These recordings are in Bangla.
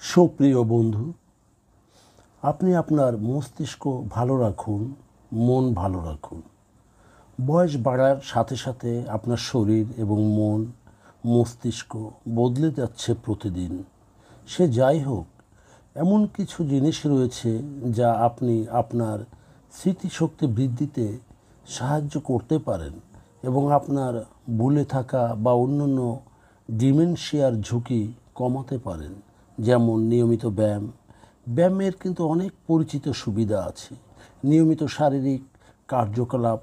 সুপ্রিয় বন্ধু, আপনি আপনার মস্তিষ্ক ভালো রাখুন, মন ভালো রাখুন। বয়স বাড়ার সাথে সাথে আপনার শরীর এবং মন মস্তিষ্ক বদলে যাচ্ছে প্রতিদিন। সে যাই হোক, এমন কিছু জিনিস রয়েছে যা আপনি আপনার স্মৃতিশক্তি বৃদ্ধিতে সাহায্য করতে পারেন এবং আপনার ভুলে থাকা বা অন্যান্য ডিমেনশিয়ার ঝুঁকি কমাতে পারেন। যেমন নিয়মিত ব্যায়াম। ব্যায়ামের কিন্তু অনেক পরিচিত সুবিধা আছে। নিয়মিত শারীরিক কার্যকলাপ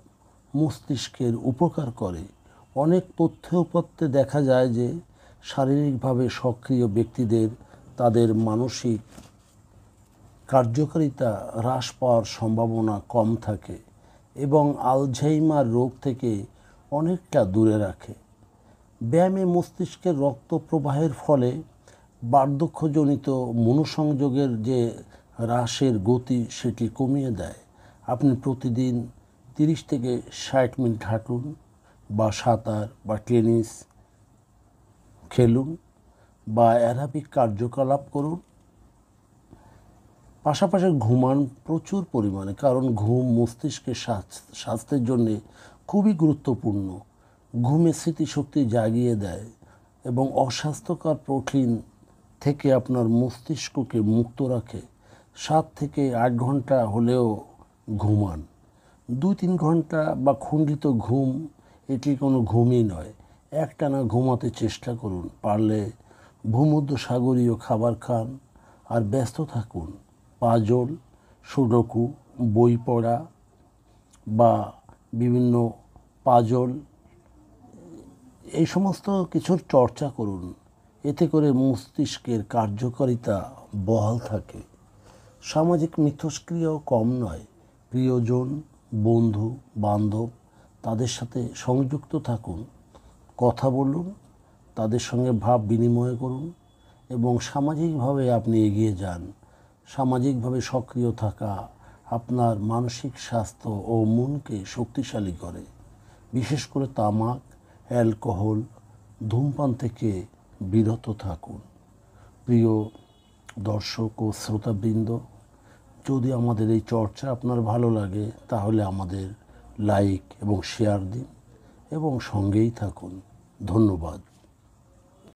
মস্তিষ্কের উপকার করে। অনেক তথ্যপত্রে দেখা যায় যে শারীরিকভাবে সক্রিয় ব্যক্তিদের তাদের মানসিক কার্যকারিতা হ্রাস পাওয়ার সম্ভাবনা কম থাকে এবং আলঝেইমার রোগ থেকে অনেকটা দূরে রাখে। ব্যায়ামে মস্তিষ্কের রক্ত প্রবাহের ফলে বার্ধক্যজনিত মনোসংযোগের যে হ্রাসের গতি সেটি কমিয়ে দেয়। আপনি প্রতিদিন 30 থেকে 60 মিনিট হাঁটুন বা সাঁতার বা টেনিস খেলুন বা অ্যারোবিক কার্যকলাপ করুন। পাশাপাশি ঘুমান প্রচুর পরিমাণে, কারণ ঘুম মস্তিষ্কের স্বাস্থ্যের জন্যে খুবই গুরুত্বপূর্ণ। ঘুমে স্মৃতিশক্তি জাগিয়ে দেয় এবং অস্বাস্থ্যকর প্রোটিন থেকে আপনার মস্তিষ্ককে মুক্ত রাখে। 7 থেকে 8 ঘন্টা হলেও ঘুমান। 2-3 ঘন্টা বা খণ্ডিত ঘুম এটি কোনো ঘুমই নয়। একটানা ঘুমাতে চেষ্টা করুন। পারলে ভূমধ্যসাগরীয় খাবার খান আর ব্যস্ত থাকুন। পাজল, সুডোকু, বই পড়া বা বিভিন্ন পাজল, এই সমস্ত কিছুর চর্চা করুন। এতে করে মস্তিষ্কের কার্যকারিতা বহাল থাকে। সামাজিক মিথস্ক্রিয়াও কম নয়। প্রিয়জন, বন্ধু, বান্ধব তাদের সাথে সংযুক্ত থাকুন। কথা বলুন, তাদের সঙ্গে ভাব বিনিময় করুন এবং সামাজিকভাবে আপনি এগিয়ে যান। সামাজিকভাবে সক্রিয় থাকা আপনার মানসিক স্বাস্থ্য ও মনকে শক্তিশালী করে। বিশেষ করে তামাক, অ্যালকোহল, ধূমপান থেকে বিরত থাকুন। প্রিয় দর্শক ও শ্রোতাবৃন্দ, যদি আমাদের এই চর্চা আপনার ভালো লাগে তাহলে আমাদের লাইক এবং শেয়ার দিন এবং সঙ্গেই থাকুন। ধন্যবাদ।